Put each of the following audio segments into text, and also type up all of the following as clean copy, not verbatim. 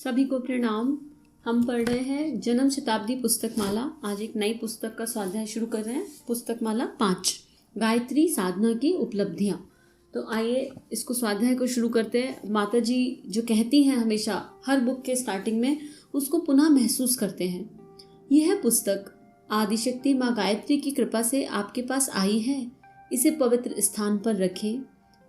सभी को प्रणाम। हम पढ़ रहे हैं जन्म शताब्दी पुस्तक माला। आज एक नई पुस्तक का स्वाध्याय शुरू कर रहे हैं। पुस्तक माला 5 गायत्री साधना की उपलब्धियां। तो आइए इसको स्वाध्याय को शुरू करते हैं। माता जी जो कहती हैं हमेशा हर बुक के स्टार्टिंग में, उसको पुनः महसूस करते हैं। यह पुस्तक आदिशक्ति माँ गायत्री की कृपा से आपके पास आई है। इसे पवित्र स्थान पर रखें,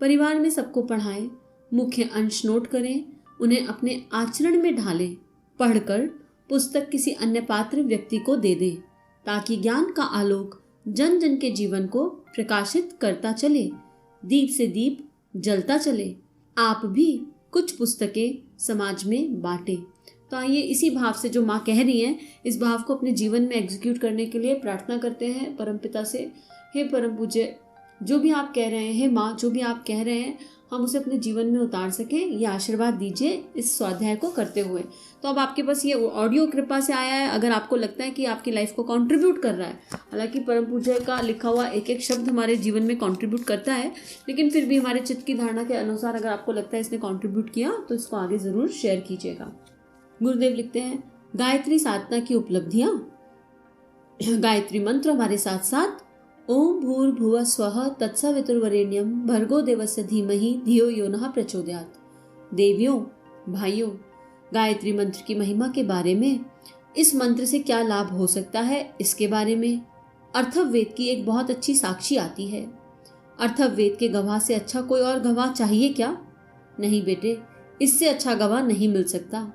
परिवार में सबको पढ़ाएं, मुख्य अंश नोट करें, उन्हें अपने आचरण में ढालें। पढ़कर पुस्तक किसी अन्य पात्र व्यक्ति को दे दें ताकि ज्ञान का आलोक जन जन के जीवन को प्रकाशित करता चले, दीप से दीप जलता चले। आप भी कुछ पुस्तकें समाज में बांटें। तो आइए इसी भाव से जो माँ कह रही हैं, इस भाव को अपने जीवन में एग्जीक्यूट करने के लिए प्रार्थना करते हैं परमपिता से। हे परम पूज्य, जो भी आप कह रहे हैं माँ, जो भी आप कह रहे हैं, हम उसे अपने जीवन में उतार सकें, ये आशीर्वाद दीजिए इस स्वाध्याय को करते हुए। तो अब आपके पास ये ऑडियो कृपा से आया है। अगर आपको लगता है कि आपकी लाइफ को कंट्रीब्यूट कर रहा है, हालांकि परम पूज्य का लिखा हुआ एक एक शब्द हमारे जीवन में कंट्रीब्यूट करता है, लेकिन फिर भी हमारे चित्त की धारणा के अनुसार अगर आपको लगता है इसने कंट्रीब्यूट किया तो इसको आगे ज़रूर शेयर कीजिएगा। गुरुदेव लिखते हैं, गायत्री साधना की उपलब्धियाँ। गायत्री मंत्र हमारे साथ साथ ओम भूर्भुवः स्वः तत्सवितुर्वरेण्यं भर्गो देवस्य धीमहि धियो यो नः प्रचोदयात्। देवियों, भाइयों, गायत्री मंत्र की महिमा के बारे में, इस मंत्र से क्या लाभ हो सकता है इसके बारे में अथर्ववेद की एक बहुत अच्छी साक्षी आती है। अथर्ववेद के गवाह से अच्छा कोई और गवाह चाहिए क्या? नहीं बेटे, इससे अच्छा गवाह नहीं मिल सकता।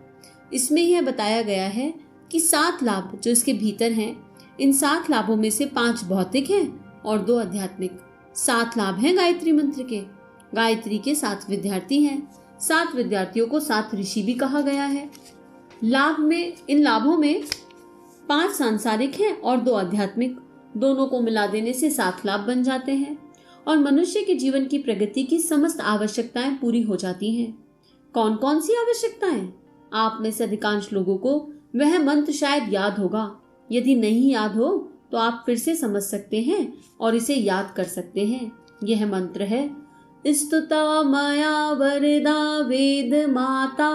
इसमें यह बताया गया है कि 7 लाभ जो इसके भीतर हैं, इन 7 लाभों में से 5 भौतिक हैं और 2 आध्यात्मिक। 7 लाभ हैं गायत्री मंत्र के। गायत्री के 7 विद्यार्थी हैं। 7 विद्यार्थियों को 7 ऋषि भी कहा गया है। इन लाभों में 5 सांसारिक हैं और 2 आध्यात्मिक। दोनों को मिला देने से 7 लाभ बन जाते हैं और मनुष्य के जीवन की प्रगति की समस्त आवश्यकताएं पूरी हो जाती हैं। कौन कौन सी आवश्यकताएं? आप में से अधिकांश लोगों को वह मंत्र शायद याद होगा। यदि नहीं याद हो तो आप फिर से समझ सकते हैं और इसे याद कर सकते हैं। यह मंत्र है, स्तुता मया वरदा वेद माता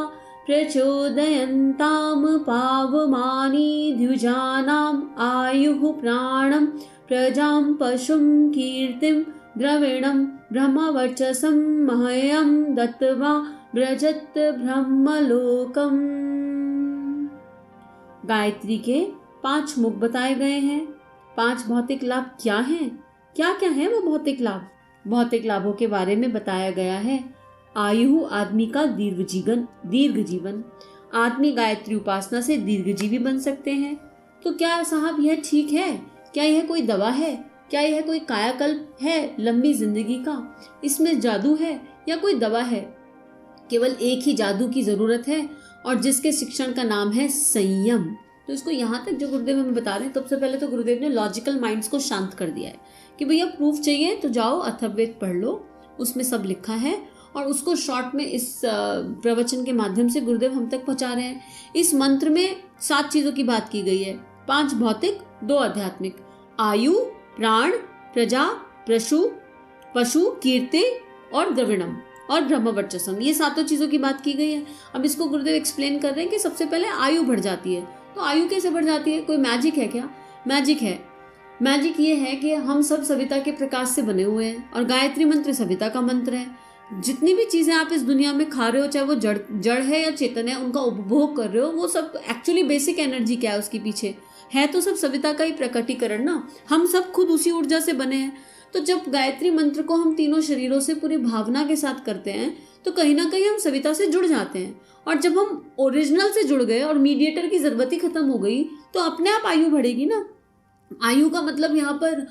प्रचोदयन्ताम पावमानी द्विजानाम आयुः प्राणम प्रजाम पशुम कीर्तिम द्रविणम ब्रह्मवर्चसम मह्यम दत्त्वा व्रजत ब्रह्मलोकम। गायत्री के 5 मुख बताए गए हैं। 5 भौतिक लाभ क्या हैं? क्या क्या है वो भौतिक लाभ? भौतिक लाभों के बारे में बताया गया है। आयु, आदमी का दीर्घ जीवन। आदमी गायत्री उपासना से दीर्घजीवी बन सकते हैं। तो क्या साहब यह ठीक है? क्या यह कोई दवा है? क्या यह कोई कायाकल्प है लंबी जिंदगी का? इसमें जादू है या कोई दवा है? केवल एक ही जादू की जरूरत है और जिसके शिक्षण का नाम है संयम। तो इसको यहाँ तक जो गुरुदेव हमें बता रहे हैं, सबसे पहले तो गुरुदेव ने लॉजिकल माइंड्स को शांत कर दिया है कि भैया प्रूफ चाहिए तो जाओ अथर्ववेद पढ़ लो, उसमें सब लिखा है। और उसको शॉर्ट में इस प्रवचन के माध्यम से गुरुदेव हम तक पहुंचा रहे हैं। इस मंत्र में 7 चीजों की बात की गई है। 5 भौतिक, 2 आध्यात्मिक। आयु, प्राण, प्रजा, पशु, कीर्ति और द्रविणम और ब्रह्मवर्चसम, ये 7 चीजों की बात की गई है। अब इसको गुरुदेव एक्सप्लेन कर रहे हैं कि सबसे पहले आयु बढ़ जाती है। तो आयु कैसे बढ़ जाती है? कोई मैजिक है क्या? मैजिक है। मैजिक ये है कि हम सब सविता के प्रकाश से बने हुए हैं और गायत्री मंत्र सविता का मंत्र है। जितनी भी चीजें आप इस दुनिया में खा रहे हो, चाहे वो जड़ है या चेतन है, उनका उपभोग कर रहे हो, वो सब एक्चुअली बेसिक एनर्जी क्या है उसके पीछे है, तो सब सविता का ही प्रकटीकरण ना। हम सब खुद उसी ऊर्जा से बने हैं। तो जब गायत्री मंत्र को हम तीनों शरीरों से पूरी भावना के साथ करते हैं तो कहीं ना कहीं हम सविता से जुड़ जाते हैं। और जब हम ओरिजिनल से जुड़ गए और मीडिएटर की जरूरत ही खत्म हो गई तो अपने आप आयु बढ़ेगी ना। आयु का मतलब यहाँ पर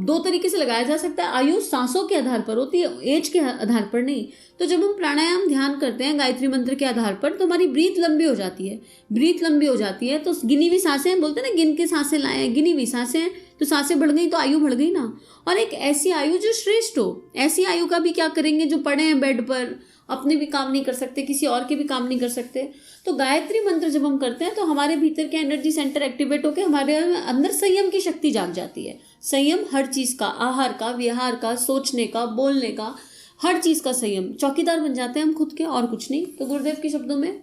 2 तरीके से लगाया जा सकता है। आयु सांसों के आधार पर होती है, एज के आधार पर नहीं। तो जब हम प्राणायाम ध्यान करते हैं गायत्री मंत्र के आधार पर तो हमारी ब्रीथ लंबी हो जाती है। ब्रीथ लंबी हो जाती है तो गिनी हुई सांसें, बोलते हैं ना गिन के सांसें लाए, गिनी हुई सांसें, तो सांसें बढ़ गई तो आयु बढ़ गई ना। और एक ऐसी आयु जो श्रेष्ठ हो, ऐसी आयु का भी क्या करेंगे जो पड़े हैं बेड पर, अपने भी काम नहीं कर सकते, किसी और के भी काम नहीं कर सकते। तो गायत्री मंत्र जब हम करते हैं तो हमारे भीतर के एनर्जी सेंटर एक्टिवेट होकर हमारे अंदर संयम की शक्ति जाग जाती है। संयम हर चीज का, आहार का, विहार का, सोचने का, बोलने का, हर चीज का संयम। चौकीदार बन जाते हैं हम खुद के, और कुछ नहीं। तो गुरुदेव के शब्दों में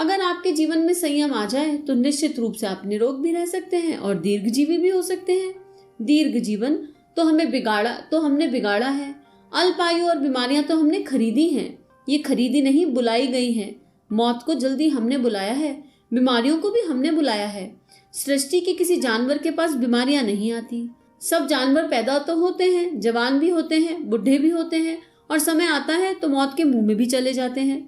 अगर आपके जीवन में संयम आ जाए तो निश्चित रूप से आप निरोग भी रह सकते हैं और दीर्घजीवी भी हो सकते हैं। दीर्घ जीवन तो हमने बिगाड़ा है। अल्पायु और बीमारियां तो हमने खरीदी हैं। ये खरीदी नहीं, बुलाई गई हैं। मौत को जल्दी हमने बुलाया है, बीमारियों को भी हमने बुलाया है। सृष्टि के किसी जानवर के पास बीमारियां नहीं आती। सब जानवर पैदा तो होते हैं, जवान भी होते हैं, बुढ़े भी होते हैं और समय आता है तो मौत के मुंह में भी चले जाते हैं।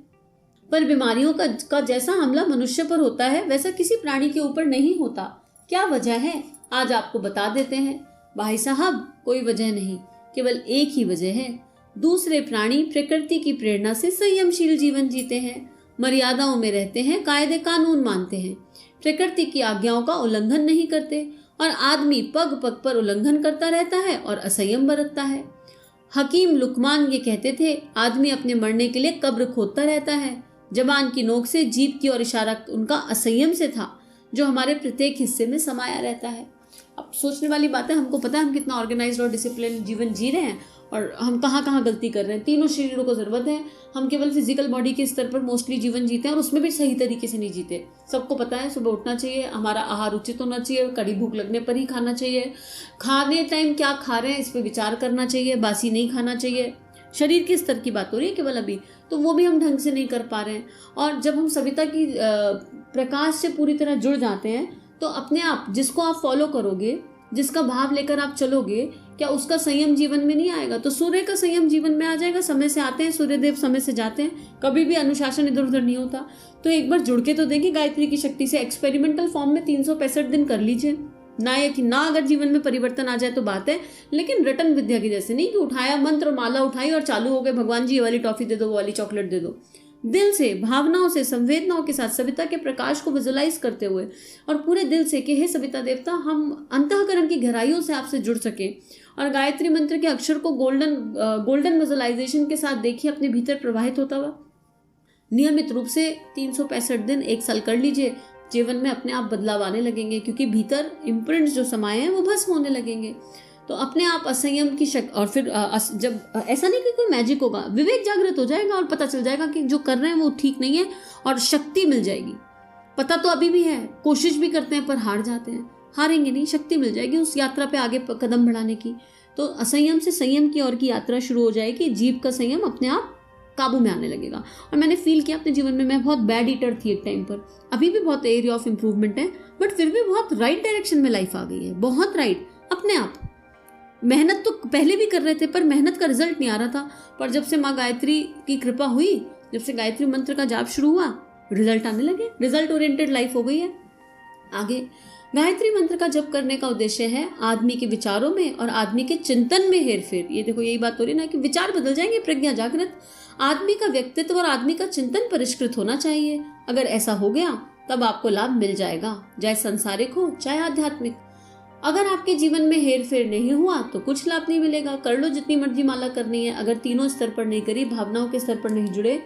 पर बीमारियों का जैसा हमला मनुष्य पर होता है वैसा किसी प्राणी के ऊपर नहीं होता। क्या वजह है, आज आपको बता देते हैं। भाई साहब, कोई वजह नहीं, केवल एक ही वजह है। दूसरे प्राणी प्रकृति की प्रेरणा से संयमशील जीवन जीते हैं, मर्यादाओं में रहते हैं, कायदे कानून मानते हैं, प्रकृति की आज्ञाओं का उल्लंघन नहीं करते। और आदमी पग पग पर उल्लंघन करता रहता है और असंयम बरतता है। हकीम लुकमान ये कहते थे, आदमी अपने मरने के लिए कब्र खोदता रहता है। जबान की नोक से जीभ की ओर इशारा उनका असंयम से था, जो हमारे प्रत्येक हिस्से में समाया रहता है। अब सोचने वाली बात है, हमको पता है हम कितना ऑर्गेनाइज्ड और डिसिप्लिन जीवन जी रहे हैं और हम कहाँ कहाँ गलती कर रहे हैं। तीनों शरीरों को जरूरत है। हम केवल फिजिकल बॉडी के स्तर पर मोस्टली जीवन जीते हैं और उसमें भी सही तरीके से नहीं जीते। सबको पता है सुबह उठना चाहिए, हमारा आहार उचित होना चाहिए, कड़ी भूख लगने पर ही खाना चाहिए, खाने टाइम क्या खा रहे हैं इस पर विचार करना चाहिए, बासी नहीं खाना चाहिए। शरीर के स्तर की बात हो रही है केवल अभी, तो वो भी हम ढंग से नहीं कर पा रहे हैं। और जब हम सविता की प्रकाश से पूरी तरह जुड़ जाते हैं तो अपने आप जिसको आप फॉलो करोगे, जिसका भाव लेकर आप चलोगे, क्या उसका संयम जीवन में नहीं आएगा? तो सूर्य का संयम जीवन में आ जाएगा। समय से आते हैं सूर्यदेव, समय से जाते हैं, कभी भी अनुशासन इधर उधर नहीं होता। तो एक बार जुड़ के तो देखिए गायत्री की शक्ति से, एक्सपेरिमेंटल फॉर्म में 365 दिन कर लीजिए। ना यकीन ना अगर जीवन में परिवर्तन आ जाए तो बात है, लेकिन रटन विद्या की जैसे नहीं कि उठाया मंत्र माला उठाई और चालू हो गए, भगवान जी ये वाली टॉफी दे दो, वो वाली चॉकलेट दे दो। दिल से, भावनाओं से, संवेदनाओं के साथ सविता के प्रकाश को विजुलाइज करते हुए और पूरे दिल से कि हे सविता देवता, हम अंतःकरण की गहराइयों से आपसे जुड़ सके और गायत्री मंत्र के अक्षर को गोल्डन विजुलाइजेशन के साथ देखिए अपने भीतर प्रवाहित होता हुआ। नियमित रूप से 365 दिन, 1 साल कर लीजिए। जीवन में अपने आप बदलाव आने लगेंगे, क्योंकि भीतर इम्प्रिंट्स जो समाये हैं वो भस्म होने लगेंगे। तो अपने आप असंयम की शक्ति, और फिर जब ऐसा नहीं कि कोई मैजिक होगा, विवेक जागृत हो जाएगा और पता चल जाएगा कि जो कर रहे हैं वो ठीक नहीं है और शक्ति मिल जाएगी। पता तो अभी भी है, कोशिश भी करते हैं पर हार जाते हैं। हारेंगे नहीं, शक्ति मिल जाएगी उस यात्रा पे आगे कदम बढ़ाने की। तो असंयम से संयम की ओर की यात्रा शुरू हो जाएगी। जीव का संयम अपने आप काबू में आने लगेगा। और मैंने फील किया अपने जीवन में, मैं बहुत बैड ईटर थी एक टाइम पर, अभी भी बहुत एरिया ऑफ इम्प्रूवमेंट है, बट फिर भी बहुत राइट डायरेक्शन में लाइफ आ गई है, बहुत राइट। अपने आप मेहनत तो पहले भी कर रहे थे पर मेहनत का रिजल्ट नहीं आ रहा था, पर जब से माँ गायत्री की कृपा हुई, जब से गायत्री मंत्र का जाप शुरू हुआ, रिजल्ट आने लगे। रिजल्ट ओरिएंटेड लाइफ हो गई है। आगे गायत्री मंत्र का जप करने का उद्देश्य है आदमी के विचारों में और आदमी के चिंतन में हेरफेर। ये देखो, यही बात हो रही ना कि विचार बदल जाएंगे, प्रज्ञा जागृत। आदमी का व्यक्तित्व और आदमी का चिंतन परिष्कृत होना चाहिए। अगर ऐसा हो गया तब आपको लाभ मिल जाएगा, चाहे संसारिक हो चाहे आध्यात्मिक। अगर आपके जीवन में हेरफेर नहीं हुआ तो कुछ लाभ नहीं मिलेगा। कर लो जितनी मर्जी माला करनी है, अगर तीनों स्तर पर नहीं करी, भावनाओं के स्तर पर नहीं जुड़े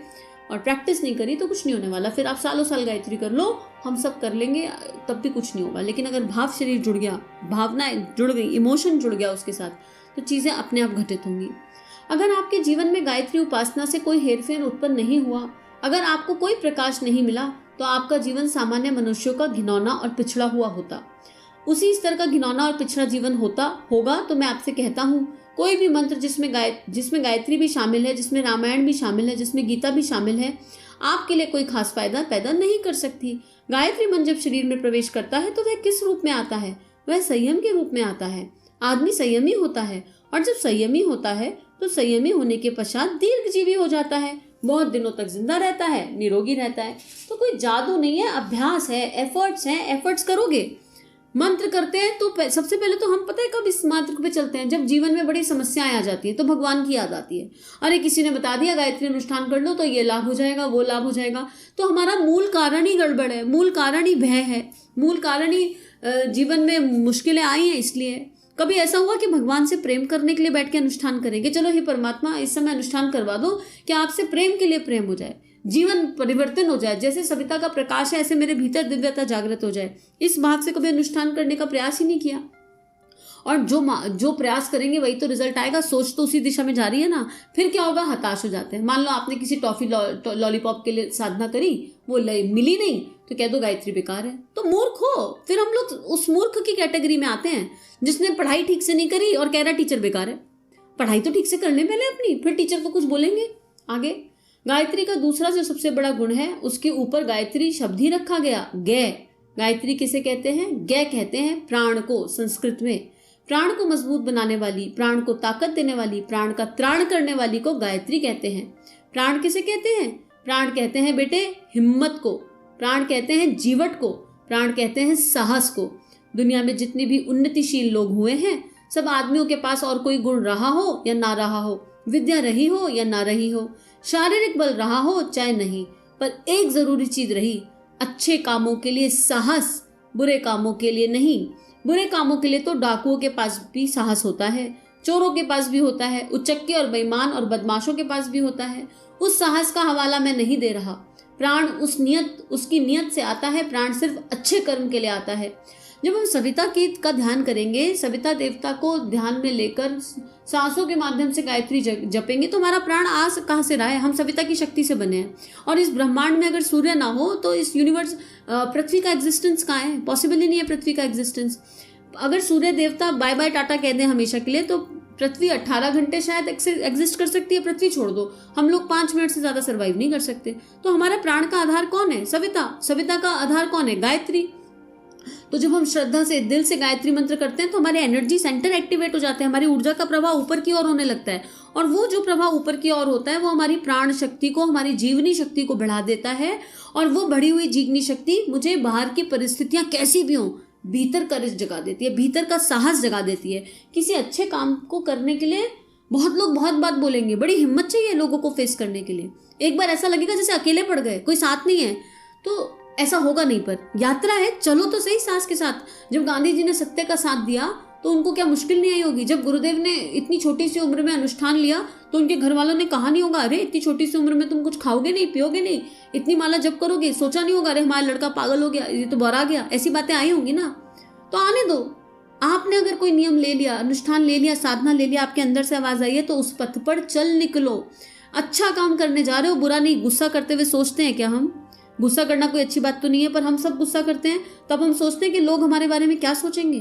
और प्रैक्टिस नहीं करी तो कुछ नहीं होने वाला। फिर आप सालों साल गायत्री कर लो, हम सब कर लेंगे, तब भी कुछ नहीं होगा। लेकिन अगर भाव शरीर जुड़ गया, भावनाएं जुड़ गई, इमोशन जुड़ गया उसके साथ, तो चीजें अपने आप घटित होंगी। अगर आपके जीवन में गायत्री उपासना से कोई हेरफेर उत्पन्न नहीं हुआ, अगर आपको कोई प्रकाश नहीं मिला, तो आपका जीवन सामान्य मनुष्यों का घिनौना और पिछड़ा हुआ होता। उसी स्तर का घिनौना और पिछड़ा जीवन होगा तो मैं आपसे कहता हूँ, कोई भी मंत्र जिसमें गायत्री भी शामिल है, जिसमें रामायण भी शामिल है, जिसमें गीता भी शामिल है, आपके लिए कोई खास फायदा पैदा नहीं कर सकती। गायत्री मंत्र जब शरीर में प्रवेश करता है तो वह किस रूप में आता है? वह संयम के रूप में आता है। आदमी संयमी होता है और जब संयमी होता है तो संयमी होने के पश्चात दीर्घजीवी हो जाता है, बहुत दिनों तक जिंदा रहता है, निरोगी रहता है। तो कोई जादू नहीं है, अभ्यास है, एफर्ट्स हैं। एफर्ट्स करोगे, मंत्र करते हैं तो सबसे पहले तो हम पता है कब इस मंत्र पे चलते हैं, जब जीवन में बड़ी समस्याएं आ जाती हैं तो भगवान की याद आती है। अरे किसी ने बता दिया गायत्री अनुष्ठान कर लो तो ये लाभ हो जाएगा, वो लाभ हो जाएगा। तो हमारा मूल कारण ही गड़बड़ है, मूल कारण ही भय है, मूल कारण ही जीवन में मुश्किलें आई हैं। इसलिए कभी ऐसा हुआ कि भगवान से प्रेम करने के लिए बैठ के अनुष्ठान करेंगे, चलो हे परमात्मा इस समय अनुष्ठान करवा दो कि आपसे प्रेम के लिए प्रेम हो जाए, जीवन परिवर्तन हो जाए, जैसे सविता का प्रकाश है ऐसे मेरे भीतर दिव्यता जागृत हो जाए। इस भाव से कभी अनुष्ठान करने का प्रयास ही नहीं किया। और जो प्रयास करेंगे वही तो रिजल्ट आएगा। सोच तो उसी दिशा में जा रही है ना। फिर क्या होगा, हताश हो जाते हैं। मान लो आपने किसी टॉफी लॉलीपॉप के लिए साधना करी, वो मिली नहीं, तो कह दो गायत्री बेकार है, तो मूर्ख हो। फिर हम लोग उस मूर्ख की कैटेगरी में आते हैं जिसने पढ़ाई ठीक से नहीं करी और कह रहा टीचर बेकार है। पढ़ाई तो ठीक से करने पहले अपनी, फिर टीचर को कुछ बोलेंगे आगे। गायत्री का दूसरा जो सबसे बड़ा गुण है, उसके ऊपर गायत्री शब्द ही रखा गया, गय। गायत्री किसे कहते हैं? गय कहते हैं प्राण को। संस्कृत में प्राण को मजबूत बनाने वाली, प्राण को ताकत देने वाली, प्राण का त्राण करने वाली को गायत्री कहते हैं। प्राण किसे कहते हैं? प्राण कहते हैं बेटे हिम्मत को, प्राण कहते हैं जीवट को, प्राण कहते हैं साहस को। दुनिया में जितने भी उन्नतिशील लोग हुए हैं, सब आदमियों के पास और कोई गुण रहा हो या ना रहा हो, विद्या रही हो या ना रही हो, शारीरिक बल रहा हो चाहे नहीं, पर एक जरूरी चीज रही, अच्छे कामों के लिए साहस, बुरे कामों के लिए नहीं। बुरे कामों के लिए तो डाकुओं के पास भी साहस होता है, चोरों के पास भी होता है, उचक्के और बेईमान और बदमाशों के पास भी होता है। उस साहस का हवाला मैं नहीं दे रहा। प्राण उसकी नियत से आता है, प्राण सिर्फ अच्छे कर्म के लिए आता है। जब हम सविता का ध्यान करेंगे, सविता देवता को ध्यान में लेकर सांसों के माध्यम से गायत्री जपेंगे, तो हमारा प्राण कहाँ से रहा है? हम सविता की शक्ति से बने हैं। और इस ब्रह्मांड में अगर सूर्य ना हो तो इस यूनिवर्स, पृथ्वी का एग्जिस्टेंस कहाँ है? पॉसिबल ही नहीं है पृथ्वी का एग्जिस्टेंस। अगर सूर्य देवता बाय बाय टाटा कह दें हमेशा के लिए, तो पृथ्वी 18 घंटे शायद एग्जिस्ट कर सकती है। पृथ्वी छोड़ दो, हम लोग 5 मिनट से ज्यादा सर्वाइव नहीं कर सकते। तो हमारा प्राण का आधार कौन है? सविता। सविता का आधार कौन है? गायत्री। तो जब हम श्रद्धा से, दिल से गायत्री मंत्र करते हैं तो हमारे एनर्जी सेंटर एक्टिवेट हो जाते हैं, हमारी ऊर्जा का प्रवाह ऊपर की ओर होने लगता है। और वो जो प्रवाह ऊपर की ओर होता है वो हमारी प्राण शक्ति को, हमारी जीवनी शक्ति को बढ़ा देता है। और वो बढ़ी हुई जीवनी शक्ति मुझे बाहर की परिस्थितियां कैसी भी हों, भीतर करेज जगा देती है, भीतर का साहस जगा देती है। किसी अच्छे काम को करने के लिए बहुत लोग बहुत बात बोलेंगे, बड़ी हिम्मत चाहिए लोगों को फेस करने के लिए। एक बार ऐसा लगेगा जैसे अकेले पड़ गए, कोई साथ नहीं है, तो ऐसा होगा नहीं। पर यात्रा है, चलो तो सही सास के साथ। जब गांधी जी ने सत्य का साथ दिया तो उनको क्या मुश्किल नहीं आई होगी? जब गुरुदेव ने इतनी छोटी सी उम्र में अनुष्ठान लिया तो उनके घर वालों ने कहा नहीं होगा, अरे इतनी छोटी सी उम्र में तुम कुछ खाओगे नहीं, पियोगे नहीं, इतनी माला जप करोगे? सोचा नहीं होगा, अरे हमारा लड़का पागल हो गया, ये तो बौरा गया। ऐसी बातें आई होंगी ना। तो आने दो। आपने अगर कोई नियम ले लिया, अनुष्ठान ले लिया, साधना ले लिया, आपके अंदर से आवाज आई है, तो उस पथ पर चल निकलो। अच्छा काम करने जा रहे हो, बुरा नहीं। गुस्सा करते हुए सोचते हैं क्या हम? गुस्सा करना कोई अच्छी बात तो नहीं है, पर हम सब गुस्सा करते हैं। तब हम सोचते हैं कि लोग हमारे बारे में क्या सोचेंगे।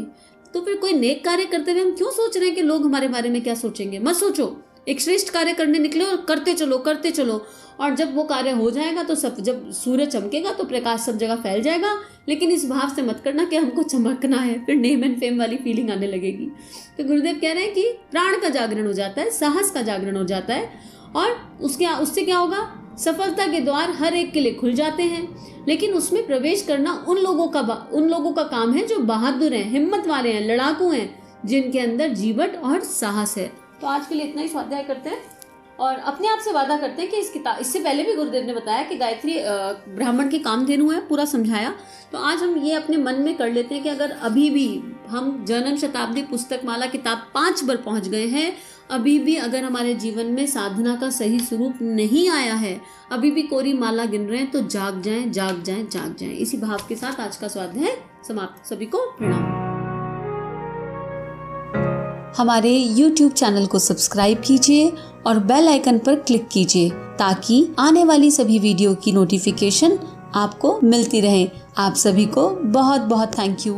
तो फिर कोई नेक कार्य करते हुए हम क्यों सोच रहे हैं कि लोग हमारे बारे में क्या सोचेंगे? मत सोचो, एक श्रेष्ठ कार्य करने निकले और करते चलो, करते चलो। और जब वो कार्य हो जाएगा तो सब, जब सूर्य चमकेगा तो प्रकाश सब जगह फैल जाएगा। लेकिन इस भाव से मत करना कि हमको चमकना है, फिर नेम एंड फेम वाली फीलिंग आने लगेगी। तो गुरुदेव कह रहे हैं कि प्राण का जागरण हो जाता है, साहस का जागरण हो जाता है, और उससे क्या होगा? सफलता के द्वार हर एक के लिए खुल जाते हैं। लेकिन उसमें प्रवेश करना उन लोगों का काम है जो बहादुर हैं, हिम्मत वाले हैं, लड़ाकू हैं, जिनके अंदर जीवट और साहस है। तो आज के लिए इतना ही स्वाध्याय करते हैं और अपने आप से वादा करते हैं कि इस किताब, इससे पहले भी गुरुदेव ने बताया कि गायत्री ब्राह्मण की कामधेनु है, पूरा समझाया। तो आज हम ये अपने मन में कर लेते हैं कि अगर अभी भी हम जन्म शताब्दी पुस्तक माला किताब 5 पर पहुंच गए हैं, अभी भी अगर हमारे जीवन में साधना का सही स्वरूप नहीं आया है, अभी भी कोरी माला गिन रहे हैं, तो जाग जाएं, जाग जाएं, जाग जाएं। इसी भाव के साथ आज का स्वाध्याय समाप्त। सभी को प्रणाम। हमारे YouTube चैनल को सब्सक्राइब कीजिए और बेल आइकन पर क्लिक कीजिए ताकि आने वाली सभी वीडियो की नोटिफिकेशन आपको मिलती रहे। आप सभी को बहुत बहुत थैंक यू।